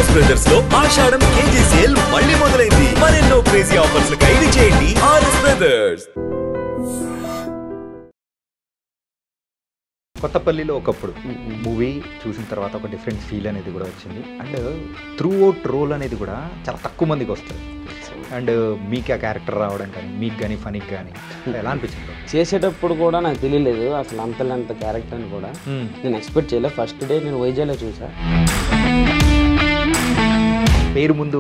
RS brothers లో ఆషాఢం KG sale మళ్ళీ మొదలైంది. మరెన్నో క్రేజీ ఆఫర్స్ ఖైదీ చేయండి ఆర్ఎస్ బ్రదర్స్. కొత్తపల్లిలో ఒకప్పుడు మూవీ చూసిన తర్వాత ఒక డిఫరెంట్ ఫీల్ అనేది కూడా వచ్చింది. అండ్ త్రూ అవుట్ రోల్ అనేది కూడా చాలా తక్కువ మందికి వస్తుంది. అండ్ మీకు ఆ క్యారెక్టర్ రావడం కానీ మీకు కానీ ఫనీకి కానీ ఎలా అనిపించింది? చేసేటప్పుడు కూడా నాకు తెలియలేదు అసలు అంత క్యారెక్టర్ అని కూడా నేను ఎక్స్పెక్ట్ చేయలేదు. ఫస్ట్ డే నేను వైజాగ్లో చూసా. పేరు ముందు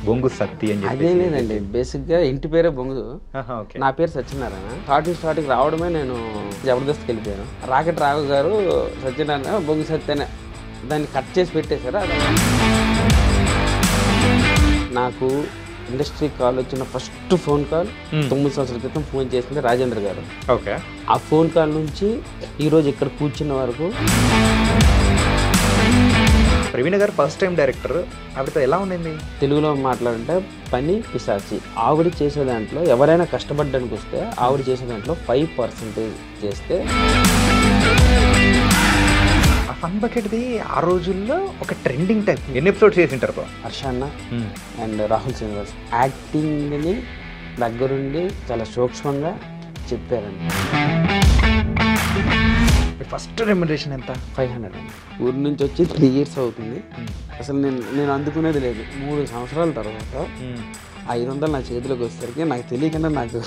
బొంగు సత్తి అని అదే లేదండి, బేసిక్గా ఇంటి పేరే బొంగు, నా పేరు సత్యనారాయణ. స్టార్టింగ్ రావడమే నేను జబర్దస్త్కి వెళ్ళిపోయాను. రాకెట్ రాఘవ్ గారు సత్యనారాయణ బొంగు సత్యనే దాన్ని కట్ చేసి పెట్టేశారు. నాకు ఇండస్ట్రీ కాల్ వచ్చిన ఫస్ట్ ఫోన్ కాల్ 9 సంవత్సరాల క్రితం ఫోన్ చేసింది రాజేంద్ర గారు. ఓకే. ఆ ఫోన్ కాల్ నుంచి ఈరోజు ఇక్కడ కూర్చున్న వరకు. ప్రవీణ గారు ఫస్ట్ టైం డైరెక్టర్, ఆవిడతో ఎలా ఉండింది? తెలుగులో మాట్లాడంటే పని పిశాచి. ఆవిడ చేసే దాంట్లో ఎవరైనా కష్టపడ్డానికి వస్తే ఆవిడ చేసే దాంట్లో 5% చేస్తే ఆ ఫన్ బకెట్ది ఆ రోజుల్లో ఒక ట్రెండింగ్ టైప్. ఎన్ని ఎపిసోడ్స్ చేసింటారు? హర్షన్న అండ్ రాహుల్ శ్రీనివాస్ యాక్టింగ్ని దగ్గరుండి చాలా సూక్ష్మంగా చెప్పారండి. ఫస్ట్ రెమ్యునరేషన్ ఎంత? 500 అండి. ఊరి నుంచి వచ్చి 3 years అవుతుంది. అసలు నేను అందుకునేది లేదు. 3 సంవత్సరాల తర్వాత 500 నా చేతిలోకి వచ్చేసరికి నాకు తెలియకుండా నాకు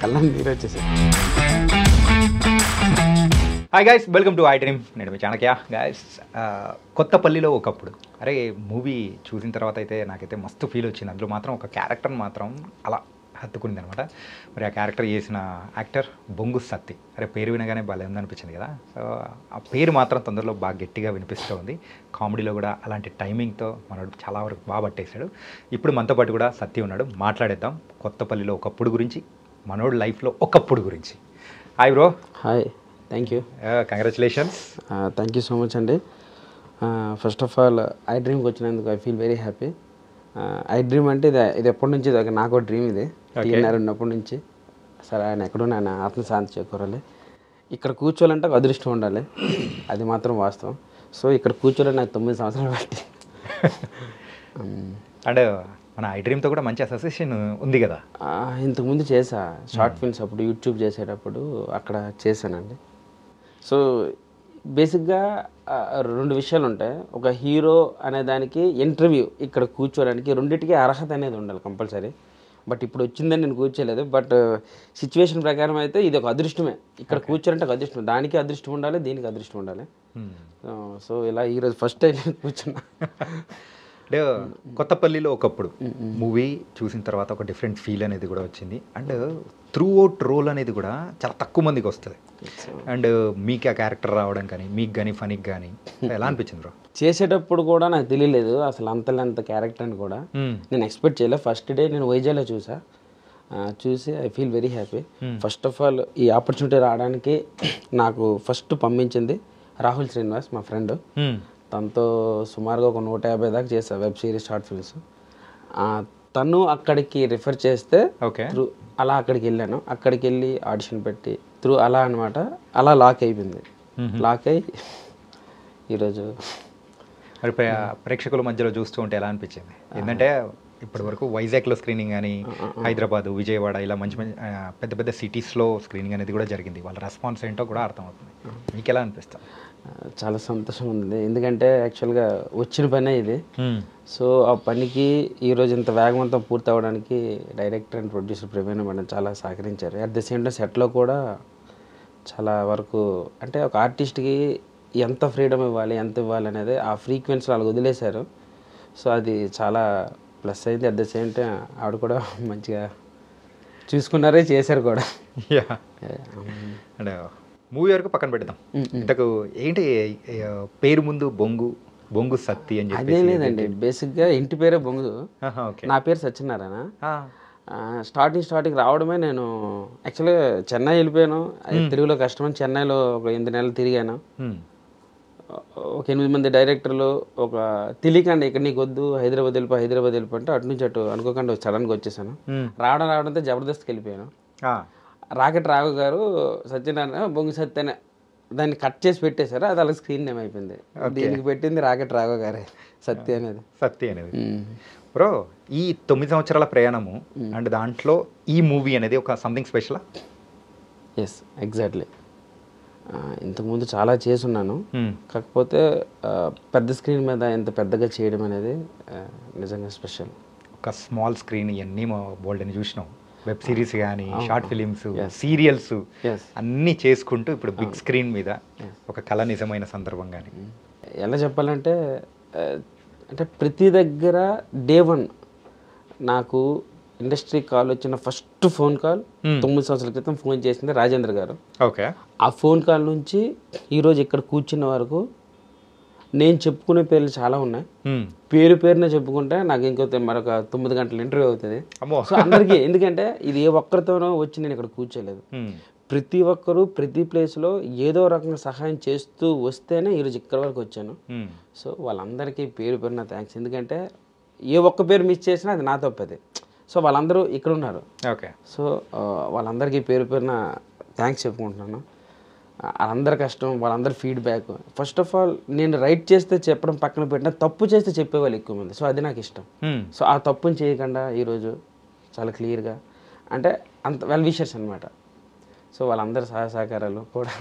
కళ్ళని నీరు వచ్చేసాయి. Hi guys, welcome to I dream. నేను మీ చాణక్య. గైస్, కొత్తపల్లిలో ఒకప్పుడు అరే మూవీ చూసిన తర్వాత అయితే నాకైతే మస్తు ఫీల్ వచ్చింది. అందులో మాత్రం ఒక క్యారెక్టర్ మాత్రం అలా హత్తుకుంది అనమాట. మరి ఆ క్యారెక్టర్ చేసిన యాక్టర్ బొంగు సత్తి. అరే పేరు వినగానే బాగా ఉందనిపించింది కదా. సో ఆ పేరు మాత్రం తొందరలో బాగా గట్టిగా వినిపిస్తూ ఉంది. కామెడీలో కూడా అలాంటి టైమింగ్తో మనోడు చాలా వరకు బాగా పట్టేశాడు. ఇప్పుడు మనతో పాటు కూడా సత్తి ఉన్నాడు. మాట్లాడేద్దాం కొత్తపల్లిలో ఒకప్పుడు గురించి, మనోడు లైఫ్లో ఒకప్పుడు గురించి. Hi bro. Hi, thank you. Congratulations. Thank you so much అండి. ఫస్ట్ ఆఫ్ ఆల్ ఐ డ్రీమ్కి వచ్చినందుకు I feel very happy. I dream అంటే ఇది ఎప్పటి నుంచి నాకు డ్రీమ్. ఇది టీఎన్ఆర్ ఉన్నప్పటి నుంచి. సరే ఆయన ఎక్కడున్నా ఆయన ఆత్మశాంతి చేకూరాలి. ఇక్కడ కూర్చోవాలంటే ఒక అదృష్టం ఉండాలి, అది మాత్రం వాస్తవం. సో ఇక్కడ కూర్చోవాలని నాకు 9 సంవత్సరాలు బట్టి. అంటే మన ఐ డ్రీమ్తో కూడా మంచి అసోసియేషన్ ఉంది కదా. ఇంతకుముందు చేసా షార్ట్ ఫిల్మ్స్, అప్పుడు యూట్యూబ్ చేసేటప్పుడు అక్కడ చేశానండి. సో బేసిక్గా 2 విషయాలు ఉంటాయి. ఒక హీరో అనే దానికి ఇంటర్వ్యూ ఇక్కడ కూర్చోడానికి రెండింటికి అర్హత అనేది ఉండాలి కంపల్సరీ. బట్ ఇప్పుడు వచ్చిందని నేను కూర్చోలేదు. బట్ సిచ్యువేషన్ ప్రకారం అయితే ఇది ఒక అదృష్టమే. ఇక్కడ కూర్చోరంటే ఒక అదృష్టం, దానికి అదృష్టం ఉండాలి, దీనికి అదృష్టం ఉండాలి. సో ఇలా ఈరోజు ఫస్ట్ టైం కూర్చున్నా. అంటే కొత్తపల్లిలో ఒకప్పుడు మూవీ చూసిన తర్వాత ఒక డిఫరెంట్ ఫీల్ అనేది కూడా వచ్చింది. అండ్ త్రూ అవుట్ రోల్ అనేది కూడా చాలా తక్కువ మందికి వస్తుంది. అండ్ మీకు ఆ క్యారెక్టర్ రావడం కానీ మీకు కానీ ఫనీకి కానీ ఎలా అనిపించింది బ్రో? చేసేటప్పుడు కూడా నాకు తెలియలేదు అసలు అంత క్యారెక్టర్ అని కూడా నేను ఎక్స్పెక్ట్ చేయలేదు. ఫస్ట్ డే నేను వైజాగ్లో చూసి I feel very happy. First of all ఈ ఆపర్చునిటీ రావడానికి నాకు ఫస్ట్ పంపించింది రాహుల్ శ్రీనివాస్, మా ఫ్రెండ్. తనతో సుమారుగా ఒక 150 దాకా చేసా వెబ్ సిరీస్, షార్ట్ ఫిల్మ్స్. తను అక్కడికి రిఫర్ చేస్తే త్రూ అలా అక్కడికి వెళ్ళాను. అక్కడికి వెళ్ళి ఆడిషన్ పెట్టి త్రూ అలా అనమాట, అలా లాక్ అయిపోయింది. లాక్ అయ్యి ఈరోజు మరి ప్రేక్షకుల మధ్యలో చూస్తూ ఉంటే ఎలా అనిపించింది? ఎందుకంటే ఇప్పటి వరకు వైజాగ్లో స్క్రీనింగ్ కానీ, హైదరాబాద్, విజయవాడ ఇలా మంచి పెద్ద సిటీస్లో స్క్రీనింగ్ అనేది కూడా జరిగింది. వాళ్ళ రెస్పాన్స్ ఏంటో కూడా అర్థమవుతుంది. మీకు ఎలా అనిపిస్తుంది? చాలా సంతోషంగా ఉంది. ఎందుకంటే యాక్చువల్గా వచ్చిన పనే ఇది. సో ఆ పనికి ఈరోజు ఇంత వేగవంతం పూర్తి అవ్వడానికి director and producer Praveena madam చాలా సహకరించారు. అట్ ద సేమ్ టైం సెట్లో కూడా చాలా వరకు అంటే ఒక ఆర్టిస్ట్కి ఎంత ఫ్రీడమ్ ఇవ్వాలి, ఎంత ఇవ్వాలి అనేది ఆ ఫ్రీక్వెన్సీ వాళ్ళకి వదిలేశారు. సో అది చాలా ప్లస్ అయింది. అట్ ద సేమ్ టైం ఆవిడ కూడా మంచిగా చూసుకున్నారే, చేశారు కూడా. అంటే మూవీ వరకు పక్కన పెడదాం. ఇంతకు ఏంటి పేరు ముందు బొంగు సత్తి అని చెప్పి? అదే లేదండి, బేసిక్గా ఇంటి పేరే బొంగు, నా పేరు సత్యనారాయణ. స్టార్టింగ్ రావడమే నేను యాక్చువల్గా చెన్నై వెళ్ళిపోయాను. తెలుగులో కష్టమని చెన్నైలో ఒక 8 నెలలు తిరిగాను. ఒక 8 మంది డైరెక్టర్లు ఒక తెలియకండి ఇక్కడ నీకు వద్దు హైదరాబాద్ వెళ్ళిపో అంటే అటు నుంచి అటు అనుకోకుండా సడన్గా వచ్చేసాను. రావడంతో జబర్దస్త్కి వెళ్ళిపోయాను. రాకెట్ రాఘవ్ గారు సత్యనారాయణ బొంగు సత్యనే దాన్ని కట్ చేసి పెట్టేశారు. అది అలా స్క్రీన్ నేమ్ అయిపోయింది. దీనికి పెట్టింది రాకెట్ రాఘవ్ గారే. సత్య అనేది. సత్య అనేది. బ్రో ఈ 9 సంవత్సరాల ప్రయాణము అండ్ దాంట్లో ఈ మూవీ అనేది ఒక సంథింగ్ స్పెషల్. Yes, exactly. ఇంతకుముందు చాలా చేసున్నాను, కాకపోతే పెద్ద స్క్రీన్ మీద ఎంత పెద్దగా చేయడం అనేది నిజంగా స్పెషల్. ఒక స్మాల్ స్క్రీన్ ఇవన్నీ బోల్డ్ అని చూసినాం, వెబ్ సిరీస్ కానీ షార్ట్ ఫిలిమ్స్ సీరియల్స్ అన్నీ చేసుకుంటూ ఇప్పుడు బిగ్ స్క్రీన్ మీద ఒక కళ నిజమైన సందర్భం. కానీ ఎలా చెప్పాలంటే అంటే ప్రతి దగ్గర డే 1 నాకు ఇండస్ట్రీ కాల్ వచ్చిన ఫస్ట్ ఫోన్ కాల్ 9 సంవత్సరాల క్రితం ఫోన్ చేసింది రాజేంద్ర గారు. ఓకే. ఆ ఫోన్ కాల్ నుంచి ఈరోజు ఇక్కడ కూర్చున్న వరకు నేను చెప్పుకునే పేర్లు చాలా ఉన్నాయి. పేరునే చెప్పుకుంటే నాకు మరొక 9 గంటల ఇంటర్వ్యూ అవుతుంది. సో అందరికీ, ఎందుకంటే ఇది ఏ ఒక్కరితోనో వచ్చి నేను ఇక్కడ కూర్చోలేదు. ప్రతి ఒక్కరు ప్రతి ప్లేస్లో ఏదో రకంగా సహాయం చేస్తూ వస్తేనే ఈరోజు ఇక్కడ వరకు వచ్చాను. సో వాళ్ళందరికీ పేరున థ్యాంక్స్. ఎందుకంటే ఏ ఒక్క పేరు మిస్ చేసినా అది నా తప్పది. సో వాళ్ళందరూ ఇక్కడ ఉన్నారు. ఓకే. సో వాళ్ళందరికీ పేరున థ్యాంక్స్ చెప్పుకుంటున్నాను. వాళ్ళందరి కష్టం, వాళ్ళందరి ఫీడ్బ్యాక్. ఫస్ట్ ఆఫ్ ఆల్ నేను రైట్ చేస్తే చెప్పడం పక్కన పెట్టినా తప్పు చేస్తే చెప్పేవాళ్ళు ఎక్కువ మంది. సో అది నాకు ఇష్టం. సో ఆ తప్పుని చేయకుండా ఈరోజు చాలా క్లియర్గా అంటే అంత వెల్ విషర్స్ అనమాట. సో వాళ్ళందరి సహకారాలు కూడా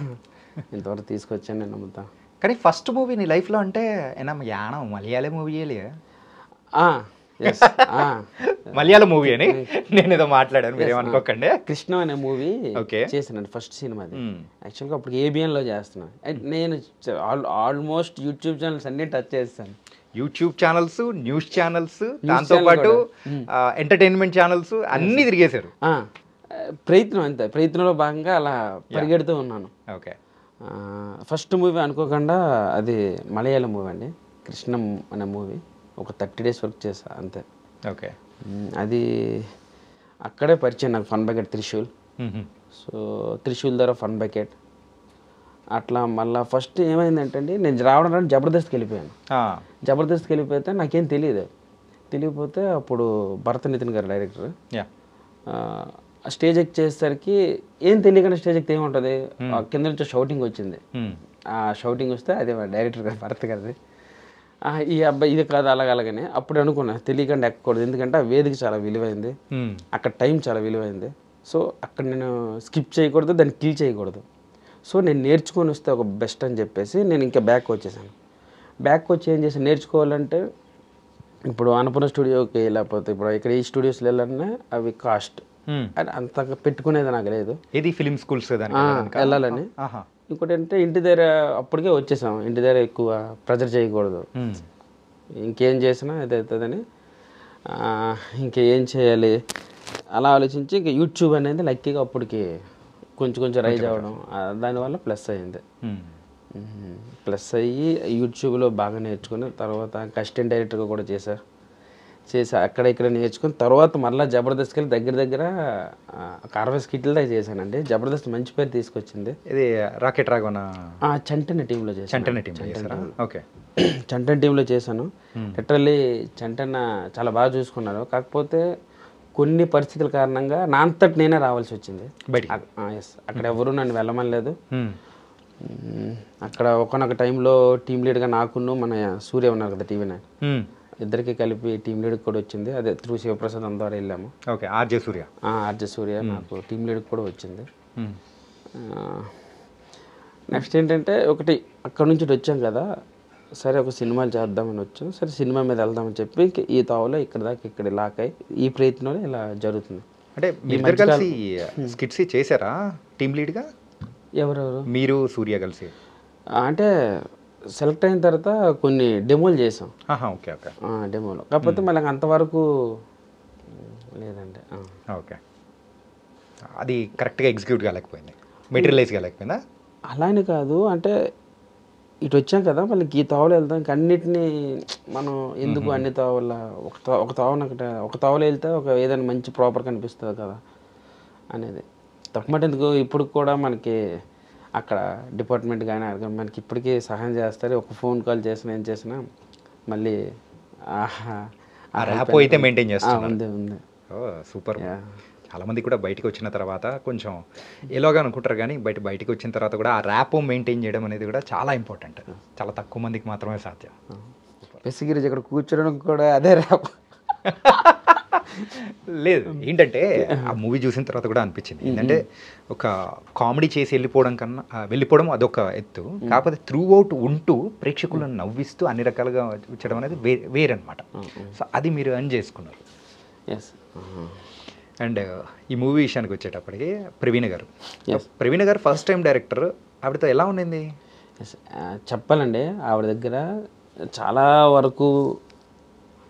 ఇంతవరకు తీసుకొచ్చాను నేను నమ్ముతా. కానీ ఫస్ట్ మూవీ నీ లైఫ్లో అంటే యానం మలయాళ మూవీయే. మలయాళ మూవీ అని నేను ఏదో మాట్లాడాను, మీరేమనుకోకండి. కృష్ణ అనే మూవీ చేశానండి, ఫస్ట్ సినిమా. యాక్చువల్గా అప్పుడు ABNలో చేస్తున్నాను. నేను ఆల్మోస్ట్ యూట్యూబ్ ఛానల్స్ అన్నీ టచ్ చేస్తాను. యూట్యూబ్ ఛానల్స్, న్యూస్ ఛానల్స్, దాంతోపాటు ఎంటర్టైన్మెంట్ ఛానల్స్ అన్నీ తిరిగేశారు. ప్రయత్నం అంతే, ప్రయత్నంలో భాగంగా అలా పరిగెడుతూ ఉన్నాను. ఓకే. ఫస్ట్ మూవీ అనుకోకుండా అది మలయాళం మూవీ అండి, కృష్ణం అనే మూవీ. ఒక 30 days వర్క్ చేసా అంతే. ఓకే. అది అక్కడే పరిచయం నాకు fun bucket Trishul. So Trishul ద్వారా ఫన్ బకెట్ అట్లా మళ్ళీ ఫస్ట్ ఏమైందంటే అండి, నేను రావడం జబర్దస్త్కి వెళ్ళిపోయాను. జబర్దస్త్కి వెళ్ళిపోతే నాకేం తెలియకపోతే అప్పుడు భరత్ నితిన్ గారు డైరెక్టర్. స్టేజ్ ఎక్కి చేసేసరికి ఏం తెలియకుండా స్టేజ్ ఎక్కితే ఏముంటుంది, కింద నుంచి షౌటింగ్ వచ్చింది. ఆ షౌటింగ్ వస్తే అదే డైరెక్టర్ గారు భరత్ గారిది. ఈ అబ్బాయి ఇది కాదు అలాగనే అప్పుడు అనుకున్నా, తెలియకుండా ఎక్కకూడదు. ఎందుకంటే ఆ వేదిక చాలా విలువైంది, అక్కడ టైం చాలా విలువైంది. సో అక్కడ నేను స్కిప్ చేయకూడదు, దాన్ని కిల్ చేయకూడదు. సో నేను నేర్చుకొని వస్తే ఒక బెస్ట్ అని చెప్పేసి నేను ఇంకా బ్యాక్ వచ్చేసాను. బ్యాక్ వచ్చి ఏం చేసాను, నేర్చుకోవాలంటే ఇప్పుడు అన్నపూర్ణ స్టూడియోకి లేకపోతే ఇప్పుడు ఇక్కడ ఈ స్టూడియోస్లో వెళ్ళాలన్నా అవి కాస్ట్ అంత పెట్టుకునేది నాకు లేదు. ఇది ఫిలిం స్కూల్స్ వెళ్ళాలని. ఇంకోటి అంటే ఇంటి దగ్గర అప్పటికే వచ్చేసాం, ఇంటి దగ్గర ఎక్కువ ప్రెజర్ చేయకూడదు, ఇంకేం చేసినా అది అవుతుందని ఇంకేం చేయాలి అలా ఆలోచించి ఇంకా యూట్యూబ్ అనేది లక్కీగా అప్పటికి కొంచెం రైజ్ అవ్వడం, దానివల్ల ప్లస్ అయ్యింది. ప్లస్ అయ్యి యూట్యూబ్లో బాగా నేర్చుకుని తర్వాత అసిస్టెంట్ డైరెక్టర్గా కూడా చేసి అక్కడ ఇక్కడ నేర్చుకుని తర్వాత మళ్ళీ జబర్దస్త్కి వెళ్ళి దగ్గర ఒక 60 skits దాకా చేశానండి. జబర్దస్త్ మంచి పేరు తీసుకొచ్చింది. ఇది రాకెట్ రాగోన చంటన టీంలో చేశాను. చంటన టీంలో చేశాను. లిటరల్లీ చంటన్న చాలా బాగా చూసుకున్నారు. కాకపోతే కొన్ని పరిస్థితుల కారణంగా నా అంతటి నేనే రావాల్సి వచ్చింది. అక్కడ ఎవరు నన్ను వెళ్ళమనలేదు. అక్కడ ఒకనొక టైంలో టీం లీడ్గా నాకును మన సూర్య ఉన్నారు కదా TV9, ఇద్దరికి కలిపి టీం లీడ్ కూడా వచ్చింది. అదే త్రూ శివప్రసాద్ ద్వారా వెళ్ళాము. ఓకే. ఆర్జే సూర్య నాకు టీం లీడ్ కూడా వచ్చింది. నెక్స్ట్ ఏంటంటే ఒకటి అక్కడ నుంచి వచ్చాం కదా, సరే ఒక సినిమాలు చేద్దామని వచ్చాం. సరే సినిమా మీద వెళ్దామని చెప్పి ఈ తావులో ఇక్కడ దాకా ఇక్కడ లాక్ అయ్యి ఈ ప్రయత్నంలో ఇలా జరుగుతుంది. అంటే మీరు కలిసి స్కిట్స్ చేశారా టీం లీడ్గా? ఎవరెవరు? మీరు సూర్య కలిసి అంటే సెలెక్ట్ అయిన తర్వాత కొన్ని డెమోలు చేసాం. ఓకే. డెమోలు కాకపోతే మళ్ళీ అంతవరకు లేదండి. ఓకే. అది కరెక్ట్గా ఎగ్జిక్యూట్ కాలేకపోయింది, మెటీరియలైజ్ కాలేకపోయిందా? అలానే కాదు, అంటే ఇటు వచ్చాం కదా మళ్ళీ ఈ తావులు వెళ్తాం, అన్నిటినీ మనం ఎందుకు అన్ని తావుల ఒక తావులో వెళ్తే ఒక ఏదైనా మంచి ప్రాపర్ కనిపిస్తుంది కదా అనేది. తక్కువ ఎందుకు ఇప్పుడు కూడా మనకి అక్కడ డిపార్ట్మెంట్ కానీ మనకి ఇప్పటికీ సహాయం చేస్తారు. ఒక ఫోన్ కాల్ చేసినా ఏం చేసినా మళ్ళీ ర్యాప్ అయితే మెయింటైన్ చేస్తాను. ఉంది. సూపర్. చాలామంది కూడా బయటకు వచ్చిన తర్వాత కొంచెం ఎలాగా అనుకుంటారు, కానీ బయటకు వచ్చిన తర్వాత కూడా ఆ ర్యాప్ మెయింటైన్ చేయడం అనేది కూడా చాలా ఇంపార్టెంట్. చాలా తక్కువ మందికి మాత్రమే సాధ్యం. బెసిగిరి ఇక్కడ కూర్చోడం కూడా అదే ర్యాప్. లేదు ఏంటంటే ఆ మూవీ చూసిన తర్వాత కూడా అనిపించింది ఏంటంటే ఒక కామెడీ చేసి వెళ్ళిపోవడం అదొక ఎత్తు, కాకపోతే త్రూ అవుట్ ఉంటూ ప్రేక్షకులను నవ్విస్తూ అన్ని రకాలుగా వచ్చడం అనేది వేరనమాట. సో అది మీరు ఎర్న్ చేసుకున్నారు. ఎస్. అండ్ ఈ మూవీ విషయానికి వచ్చేటప్పటికి ప్రవీణ గారు ఫస్ట్ టైం డైరెక్టర్, ఆవిడతో ఎలా ఉండింది? చెప్పాలండి ఆవిడ దగ్గర చాలా వరకు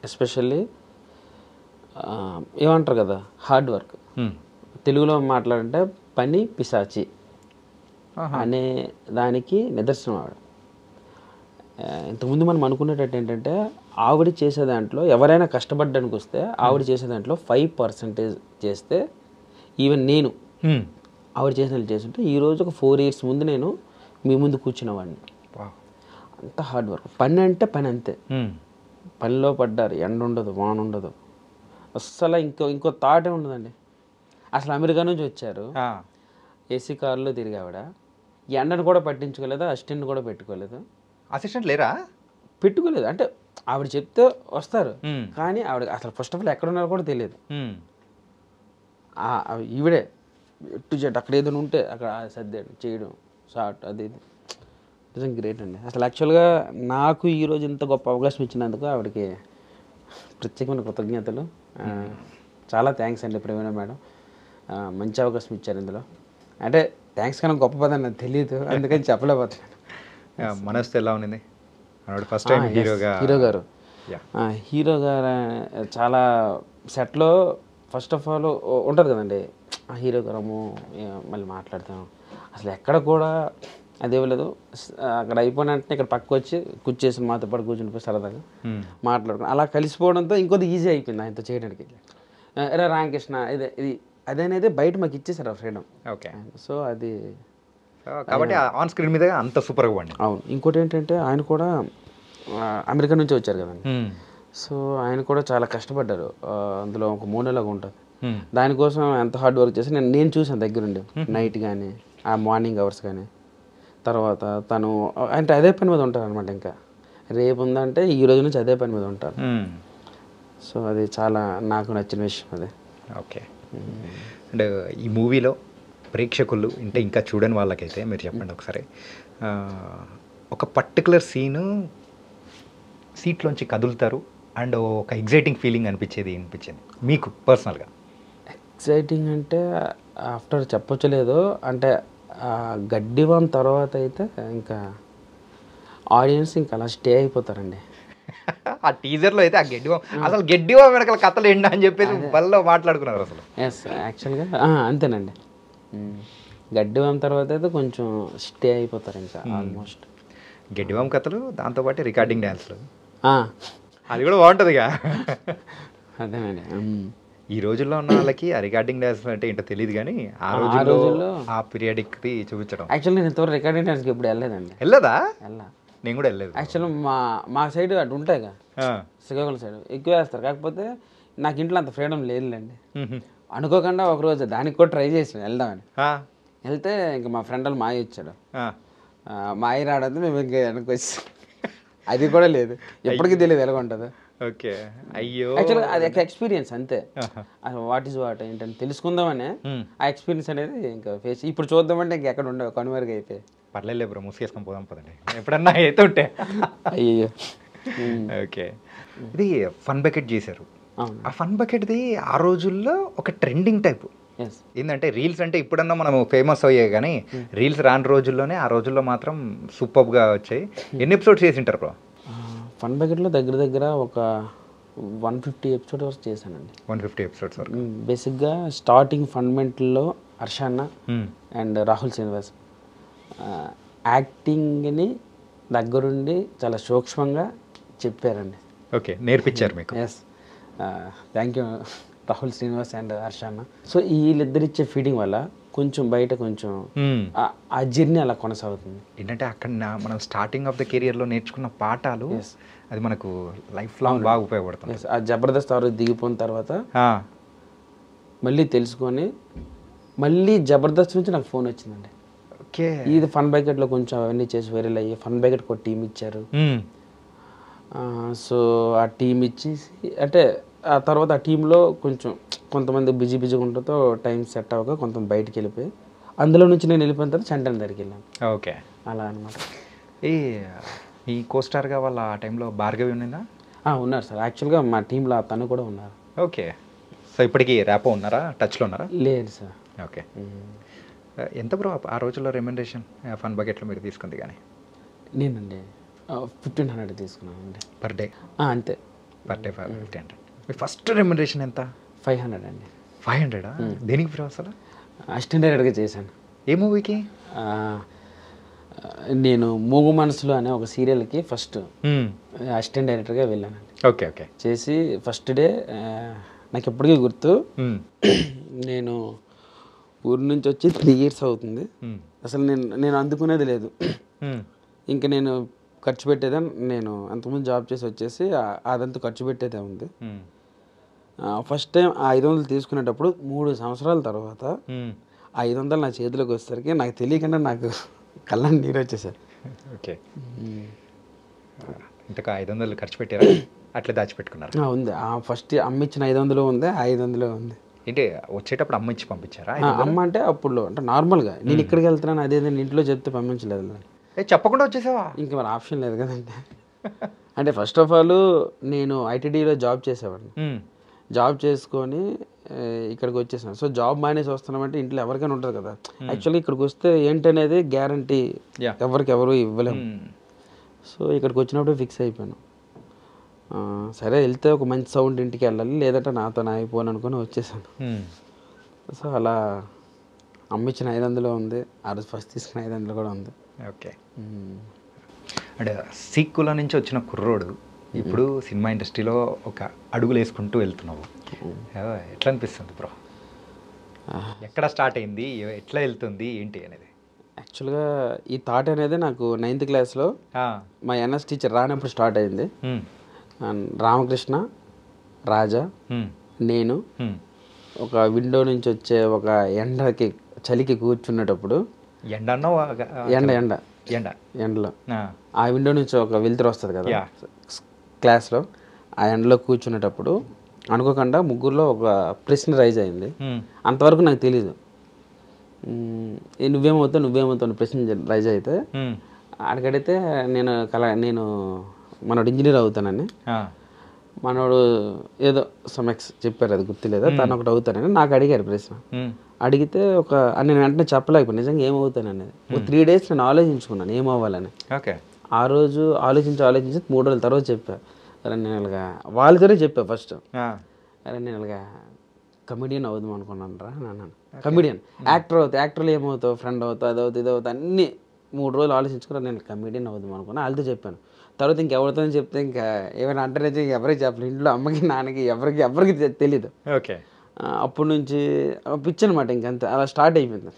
ఎస్పెషల్లీ ఏమంటారు కదా హార్డ్ వర్క్, తెలుగులో మాట్లాడంటే పని పిశాచి అనే దానికి నిదర్శనం ఆవిడ. ఇంతకుముందు మనం అనుకునేటట్టు ఏంటంటే ఆవిడ చేసే దాంట్లో ఎవరైనా కష్టపడ్డానికి వస్తే ఆవిడ చేసే దాంట్లో 5% చేస్తే ఈవెన్ నేను ఆవిడ చేసినట్లు చేస్తుంటే ఈరోజు ఒక 4 years ముందు నేను మీ ముందు కూర్చునేవాడిని. అంత హార్డ్ వర్క్. పని అంటే పని అంతే, పనిలో పడ్డారు, ఎండ ఉండదు, వాన ఉండదు, అస్సలు ఇంకో థాటే ఉండదండి. అసలు అమెరికా నుంచి వచ్చారు, ఏసీ కారులో తిరిగి ఆవిడ ఎండను కూడా పట్టించుకోలేదు, అసిస్టెంట్ కూడా పెట్టుకోలేదు. అసిస్టెంట్ లేరా? పెట్టుకోలేదు. అంటే ఆవిడ చెప్తే వస్తారు, కానీ ఆవిడ అసలు ఫస్ట్ ఆఫ్ ఆల్ ఎక్కడ ఉన్నారో కూడా తెలియదు. ఈవిడే ఎట్టు చెట్టు అక్కడ ఏదైనా ఉంటే అక్కడ సర్దేయడం చేయడం షార్ట్ అది ఇది నిజంగా గ్రేట్ అండి. అసలు యాక్చువల్గా నాకు ఈరోజు ఇంత గొప్ప అవకాశం ఇచ్చినందుకు ఆవిడకి ప్రత్యేకమైన కృతజ్ఞతలు. చాలా థ్యాంక్స్ అండి ప్రవీణ మేడం, మంచి అవకాశం ఇచ్చారు ఇందులో. అంటే థ్యాంక్స్ కన్నా గొప్ప పదని నాకు తెలియదు, అందుకని చెప్పలేకపోతున్నాను. మనస్తో ఎలా ఉంది ఫస్ట్ టైం హీరో గారు? హీరో గారు చాలా సెట్లో ఫస్ట్ ఆఫ్ ఆల్ ఉంటుంది కదండి, హీరో గారము మళ్ళీ మాట్లాడతాం, అసలు ఎక్కడ కూడా అదే లేదు. అక్కడ అయిపోయిన వెంటనే ఇక్కడ పక్క వచ్చి కూర్చేసి మాతో పాటు కూర్చుని సరదాగా మాట్లాడుకుని అలా కలిసిపోవడంతో ఇంకొద్ది ఈజీ అయిపోయింది ఆయనతో చేయడానికి. ఎరా రామకృష్ణ ఇది అదనేది బయట మాకు ఇచ్చేసారు ఆ ఫ్రీడమ్. ఓకే. సో అది కాబట్టి ఆన్ స్క్రీన్ మీద అంత సూపర్గా పండి. అవును. ఇంకోటి ఏంటంటే ఆయన కూడా అమెరికా నుంచి వచ్చారు కదండి, సో ఆయన కూడా చాలా కష్టపడ్డారు. అందులో ఒక 3 నెలలాగా ఉంటుంది. దానికోసం ఎంత హార్డ్ వర్క్ చేసి నేను చూసాను దగ్గరుండి, నైట్ కానీ ఆ మార్నింగ్ అవర్స్ కానీ. తర్వాత తను అంటే అదే పని మీద ఉంటారు అనమాట. ఇంకా రేపు ఉందంటే ఈ రోజు నుంచి అదే పని మీద ఉంటారు. సో అది చాలా నాకు నచ్చిన విషయం అదే. ఓకే. అండ్ ఈ మూవీలో ప్రేక్షకులు అంటే ఇంకా చూడని వాళ్ళకైతే మీరు చెప్పండి ఒకసారి, ఒక పర్టికులర్ సీట్లోంచి కదులుతారు అండ్ ఒక ఎగ్జైటింగ్ ఫీలింగ్ అనిపించింది మీకు పర్సనల్గా? ఎగ్జైటింగ్ అంటే ఆఫ్టర్ చెప్పొచ్చలేదు అంటే గడ్డివాం తర్వాత అయితే ఇంకా ఆడియన్స్ ఇంకా అలా స్టే అయిపోతారండి. ఆ టీజర్లో అయితే ఆ గడ్డివాం వెనకాల కథలు ఏంటి అని చెప్పేసి వాళ్ళలో మాట్లాడుకున్నారు అసలు. ఎస్, యాక్చువల్గా అంతేనండి. గడ్డివాం తర్వాత అయితే కొంచెం స్టే అయిపోతారు ఇంకా ఆల్మోస్ట్. గడ్డివాం కథలు, దాంతోపాటు రికార్డింగ్ డ్యాన్స్లు, అది కూడా బాగుంటుందిగా. అదేనండి. ఈ రోజుల్లో ఉన్న వాళ్ళకి ఆ రికార్డింగ్ డ్యాన్స్ అంటే ఏంటో తెలియదు, కానీ ఆ రోజుల్లో ఆ పీరియాడిక్ది చూపించడం. యాక్చువల్లీ నేను ఇంతవరకు రికార్డింగ్ డ్యాన్స్కి ఎప్పుడు వెళ్ళలేదండి. వెళ్ళదా? నేను కూడా వెళ్ళలేదు. యాక్చువల్లీ మా సైడ్ అటు ఉంటాయి కదా, శ్రీకాకుళం సైడ్ ఎక్కువ వేస్తారు. కాకపోతే నాకు ఇంట్లో అంత ఫ్రీడమ్ లేదులేండి. అనుకోకుండా ఒకరోజు దానికి కూడా ట్రై చేసాను వెళ్దామని. వెళ్తే ఇంకా మా ఫ్రెండ్ వాళ్ళు మాయ వచ్చాడు. మాయ రావడంతో మేము ఇంకా వెనక్కి వచ్చి అది కూడా లేదు, ఎప్పటికీ తెలియదు ఎలా ఉంటుందో. ఓకే. అయ్యో, యాక్చువల్గా అది ఒక ఎక్స్పీరియన్స్ అంతే. వాట్ ఈజ్ వాట్ ఏంటని తెలుసుకుందామని ఆ ఎక్స్పీరియన్స్ అనేది ఇంకా ఫేస్ ఇప్పుడు చూద్దామంటే ఇంక ఎక్కడ ఉండవు, కనుమరుగు అయిపోయి. పర్లేదు బ్రో, మూసుకేసుకొని పోదాం పదండి ఎప్పుడన్నా అయితే ఉంటే. అయ్యో. ఓకే. ఇది ఫన్ బకెట్ చేశారు. ఆ ఫన్ బకెట్ది ఆ రోజుల్లో ఒక ట్రెండింగ్ టైప్ ఏంటంటే, రీల్స్ అంటే ఇప్పుడన్నా మనం ఫేమస్ అయ్యాయి, కానీ రీల్స్ రాని రోజుల్లోనే ఆ రోజుల్లో మాత్రం సూపర్గా వచ్చాయి. ఎన్ని ఎపిసోడ్స్ చేసి ఉంటారు బ్రో? ఫన్ బకెట్లో దగ్గర ఒక 150 ఎపిసోడ్ వరకు చేశానండి. 150 ఎపిసోడ్స్ వరకు. బేసిక్గా స్టార్టింగ్ ఫండమెంటల్లో హర్షన్న అండ్ రాహుల్ శ్రీనివాస్ యాక్టింగ్ని దగ్గరుండి చాలా సూక్ష్మంగా చెప్పారండి. ఓకే, నేర్పించారు మీకు. Yes, thank you Rahul Srinivas and హర్షన్న. సో వీళ్ళిద్దరు ఇచ్చే ఫీడింగ్ వల్ల కొంచెం బయట కొంచెం ఆ జర్నీ అలా కొనసాగుతుంది. ఏంటంటే అక్కడ మనం స్టార్టింగ్ ఆఫ్ ద కెరియర్లో నేర్చుకున్న పాఠాలు అది మనకు లైఫ్ లాంగ్ బాగా ఉపయోగపడుతుంది. ఆ జబర్దస్త్ వరకు దిగిపోయిన తర్వాత మళ్ళీ తెలుసుకొని మళ్ళీ జబర్దస్త్ నుంచి నాకు ఫోన్ వచ్చిందండి. ఓకే. ఇది ఫన్ బకెట్లో కొంచెం అవన్నీ చేసి వైరల్ అయ్యి ఫన్ బకెట్ ఒక టీం ఇచ్చారు. సో ఆ టీం ఇచ్చేసి అంటే ఆ తర్వాత ఆ టీంలో కొంచెం కొంతమంది బిజీగా ఉండటంతో టైం సెట్ అవ్వక కొంత బయటికి వెళ్ళిపోయి అందులో నుంచి నేను వెళ్ళిపోయిన తర్వాత చంటన్ దగ్గరికి వెళ్ళాను. ఓకే. అలా అనమాట. ఈ కోస్టార్గా వాళ్ళ ఆ టైంలో భార్గవి ఉన్నదా? ఉన్నారు సార్. యాక్చువల్గా మా టీంలో తను కూడా ఉన్నారు. ఓకే. సో ఇప్పటికి ర్యాపో ఉన్నారా, టచ్లో ఉన్నారా? లేదు సార్. ఓకే. ఎంత బ్రో ఆ రోజుల్లో రెమ్యునరేషన్ ఫన్ బకెట్లో మీరు తీసుకుంది? కానీ నేనండి 1500 తీసుకున్నానండి పర్ డే. అంతే. Per day 1500. మీ ఫస్ట్ రెమ్యునరేషన్ ఎంత? 500 అండి. 500? దేనికి బ్రో అసలు? అసిస్టెంట్ డైరెక్టర్గా చేశాను. ఏ మూవీకి? నేను మూగు మనసులో అనే ఒక సీరియల్కి ఫస్ట్ అసిస్టెంట్ డైరెక్టర్గా వెళ్ళానండి. ఓకే. ఓకే. చేసి ఫస్ట్ డే నాకు ఎప్పటికీ గుర్తు, నేను ఊరి నుంచి వచ్చి 3 years అవుతుంది. అసలు నేను అందుకునేది లేదు. ఇంకా నేను ఖర్చు పెట్టేదే, నేను అంతకుముందు జాబ్ చేసి వచ్చేసి అదంతా ఖర్చు పెట్టేదే ఉంది. ఫస్ట్ టైం ఆ 500 తీసుకునేటప్పుడు 3 సంవత్సరాల తర్వాత 500 నా చేతిలోకి వచ్చేసరికి నాకు తెలియకుండా నాకు కళ్ళని నీరు వచ్చేసారు. ఓకే. ఇంతకు 500 ఖర్చు పెట్టారా? అట్లా దాచిపెట్టుకున్నారు? ఉంది. ఫస్ట్ అమ్మ ఇచ్చిన 500 ఉంది, 500 ఉంది. ఏంటి వచ్చేటప్పుడు అమ్మ ఇచ్చి పంపించారా? అమ్మ అంటే అప్పుడు అంటే నార్మల్గా నేను ఇక్కడికి వెళ్తున్నాను అదే ఇంట్లో చెప్తే పంపించలేదు. చెప్పకుండా వచ్చేసావా? ఇంకా మరి ఆప్షన్ లేదు కదండి. అంటే ఫస్ట్ ఆఫ్ ఆల్ నేను ఐటీడీలో జాబ్ చేసేవాడిని. జాబ్ చేసుకొని ఇక్కడికి వచ్చేసాను. సో జాబ్ మానేసి వస్తున్నామంటే ఇంట్లో ఎవరికైనా ఉంటుంది కదా. యాక్చువల్గా ఇక్కడికి వస్తే ఏంటనేది గ్యారంటీ ఎవరు ఇవ్వలేము. సో ఇక్కడికి వచ్చినప్పుడు ఫిక్స్ అయిపోయాను. సరే వెళ్తే ఒక మంచి సౌండ్ ఇంటికి వెళ్ళాలి, లేదంటే నాతో అయిపోను అనుకుని వచ్చేసాను. సో అలా అమ్మిచ్చిన 500 ఉంది, ఆ రోజు ఫస్ట్ తీసుకున్న 500 కూడా ఉంది. ఓకే. అంటే సీక్కుల నుంచి వచ్చిన కుర్రోడు ఇప్పుడు సినిమా ఇండస్ట్రీలో ఒక అడుగులు వేసుకుంటూ వెళ్తున్నావు. ఎట్లా అనిపిస్తుంది బ్రో? ఎక్కడ స్టార్ట్ అయింది, ఎట్లా వెళ్తుంది, ఏంటి అనేది? యాక్చువల్గా ఈ థాట్ అనేది నాకు 9th క్లాస్లో మా ఎన్ఎస్ టీచర్ రానప్పుడు స్టార్ట్ అయింది. రామకృష్ణ, రాజా, నేను ఒక విండో నుంచి వచ్చే ఒక చలికి కూర్చునేటప్పుడు, ఎండలో ఆ విండో నుంచి ఒక వెలుతురు వస్తుంది కదా క్లాస్లో, ఆ ఎండలో కూర్చునేటప్పుడు అనుకోకుండా ముగ్గురులో ఒక ప్రశ్న రైజ్ అయింది. అంతవరకు నాకు తెలీదు. నువ్వేమవుతావు ప్రశ్న రైజ్ అయితే అక్కడైతే నేను మనోడు ఇంజనీర్ అవుతానని, మనోడు ఏదో సమెక్స్ చెప్పారు, అది గుర్తులేదా, తను ఒకటి అవుతానని నాకు అడిగారు ప్రశ్న. అడిగితే నేను వెంటనే చెప్పలేకపోయాను నిజంగా ఏమవుతాననేది. 3 days నేను ఆలోచించుకున్నాను ఏమవ్వాలని. ఓకే. ఆ రోజు ఆలోచించి 3 రోజుల తర్వాత చెప్పా. అరే నేను ఇలాగా వాళ్ళతోనే చెప్పా ఫస్ట్. అరే నేను ఇలాగా కమెడియన్ అవుదాం అనుకున్నాను రా అన్నాను. కమెడియన్, యాక్టర్లో ఏమవుతావు, ఫ్రెండ్ అవుతావు, ఇది అవుతావు అన్నీ 3 రోజులు ఆలోచించుకున్నా. నేను కమెడియన్ అవుదాం అనుకున్నా, వాళ్ళతో చెప్పాను. తర్వాత ఇంకెవరితో చెప్తే ఇంకా ఏమైనా అంటే ఎవరికి చెప్పలేదు, ఇంట్లో అమ్మకి నాన్నకి ఎవరికి తెలీదు. ఓకే. అప్పటి నుంచి పిచ్చి అనమాట, ఇంకంతే అలా స్టార్ట్ అయిపోయింది.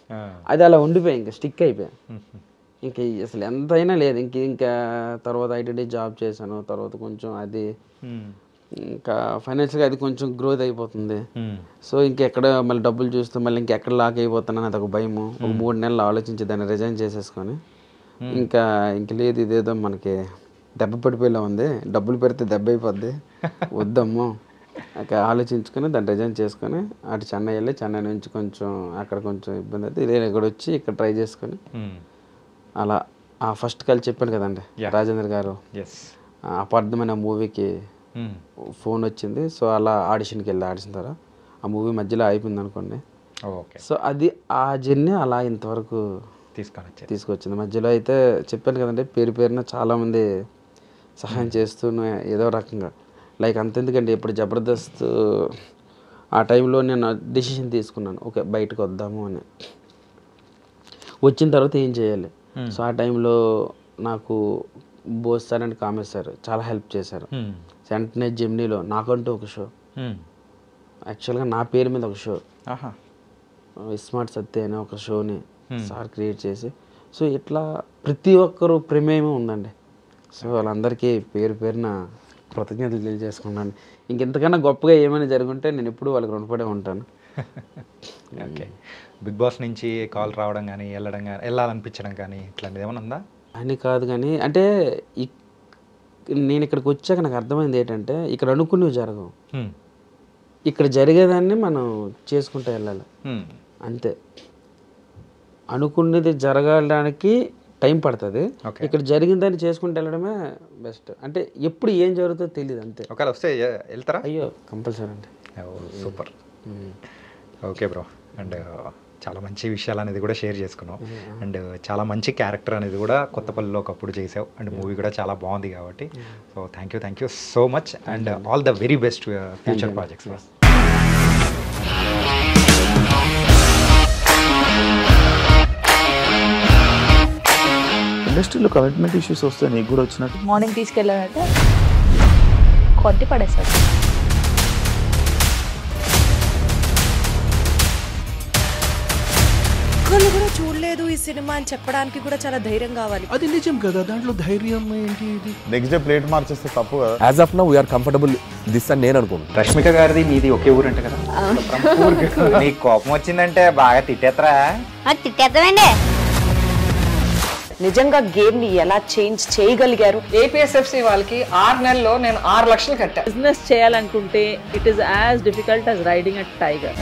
అది అలా ఉండిపోయాయి, ఇంకా స్టిక్ అయిపోయాయి. ఇంక అసలు ఎంతైనా లేదు. ఇంకా తర్వాత ఐటీడీ జాబ్ చేశాను. తర్వాత కొంచెం అది ఇంకా ఫైనాన్షియల్గా అది కొంచెం గ్రోత్ అయిపోతుంది. సో ఇంకెక్కడ మళ్ళీ డబ్బులు చూస్తూ మళ్ళీ ఇంకెక్కడ లాక్ అయిపోతానని అది ఒక భయము. ఒక 3 నెలలు ఆలోచించి దాన్ని రిజైన్ చేసేసుకొని ఇంక లేదు, ఇదేదో మనకి దెబ్బ పడిపోయేలా ఉంది, డబ్బులు పెడితే దెబ్బ అయిపోద్ది, వద్దమ్మో అక్కడ ఆలోచించుకొని దాన్ని రిజైన్ చేసుకొని అటు చెన్నై వెళ్ళి, చెన్నై నుంచి కొంచెం అక్కడ కొంచెం ఇబ్బంది అయితే ఇదే ఇక్కడ వచ్చి ఇక్కడ ట్రై చేసుకొని అలా ఆ ఫస్ట్ కాల్ చెప్పాను కదండి రాజేంద్ర గారు, అపార్థమైన మూవీకి ఫోన్ వచ్చింది. సో అలా ఆడిషన్కి వెళ్ళి ఆడిషన్ ద్వారా ఆ మూవీ మధ్యలో అయిపోయింది అనుకోండి. సో అది ఆ జర్నీ అలా ఇంతవరకు తీసుకొచ్చింది. మధ్యలో అయితే చెప్పాను కదండి పేరున చాలామంది సహాయం చేస్తూ ఏదో రకంగా లైక్ అంతెందుకండి. ఇప్పుడు జబర్దస్త్ ఆ టైంలో నేను డెసిషన్ తీసుకున్నాను, ఓకే బయటకు వద్దాము అని. వచ్చిన తర్వాత ఏం చేయాలి. సో ఆ టైంలో నాకు Bose sir and Kamesh sir చాలా హెల్ప్ చేశారు. వెంటనే జెమినీలో నాకంటూ ఒక షో, యాక్చువల్గా నా పేరు మీద ఒక షో, స్మార్ట్ సత్య అనే ఒక షోని సార్ క్రియేట్ చేసి, సో ఇట్లా ప్రతి ఒక్కరు ప్రమేయం ఉందండి. సో వాళ్ళందరికీ పేరున కృతజ్ఞతలు తెలియజేసుకున్నాను. ఇంకెంతకన్నా గొప్పగా ఏమైనా జరుగుంటే నేను ఎప్పుడు వాళ్ళకి రుణపడే ఉంటాను. ఓకే. బిగ్ బాస్ నుంచి కాల్ రావడం కానీ వెళ్ళాలనిపించడం కానీ ఇట్లాంటిది ఏమైనా ఉందా? అని కాదు కానీ అంటే నేను ఇక్కడికి వచ్చాక నాకు అర్థమైంది ఏంటంటే ఇక్కడ అనుకున్నవి జరగవు, ఇక్కడ జరిగేదాన్ని మనం చేసుకుంటూ వెళ్ళాలి అంతే. అనుకున్నది జరగడానికి టైం పడుతుంది, ఇక్కడ జరిగిన దాన్ని చేసుకుంటూ వెళ్ళడమే బెస్ట్. అంటే ఎప్పుడు ఏం జరుగుతుందో తెలియదు అంతే. ఒకవేళ వస్తే వెళ్తారా? అయ్యో కంపల్సరీ అండి. సూపర్. Okay bro. అండ్ చాలా మంచి విషయాలు అనేది కూడా షేర్ చేసుకున్నావు. అండ్ చాలా మంచి క్యారెక్టర్ అనేది కూడా కొత్తపల్లిలో ఒకప్పుడు చేసావు. అండ్ మూవీ కూడా చాలా బాగుంది కాబట్టి so thank you so much. And all the very best future projects. ఇండస్ట్రీలో కమిట్మెంట్ ఇష్యూస్ వస్తే నీకు కూడా వచ్చినట్టు? మార్నింగ్ తీసుకెళ్ళానంటే కొట్టి పడేస్తాడు. ఒక్కళ్ళు కూడా చూడలేదు ఈ సినిమా అని చెప్పడానికి కూడా చాలా ధైర్యం కావాలి. అది నిజం కదా, దాంట్లో ధైర్యం ఏంటి? ఇది నెక్స్ట్ డే ప్లేట్ మార్చేస్తే తప్పు కదా. As of now we are comfortable this అని నేను అనుకుంటున్నాను. రష్మిక గారిది మీది ఒకే ఊరు అంటే కదా, నీకు కోపం వచ్చిందంటే బాగా తిట్టేత్తరా? తిట్టేద్దామండి. నిజంగా గేమ్ ని ఎలా చేంజ్ చేయగలిగారు? ఏపీఎస్ఎఫ్సి వాళ్ళకి 6 నెలల్లో నేను 6 లక్షలు కట్టా. బిజినెస్ చేయాలనుకుంటే it is as difficult as riding a tiger.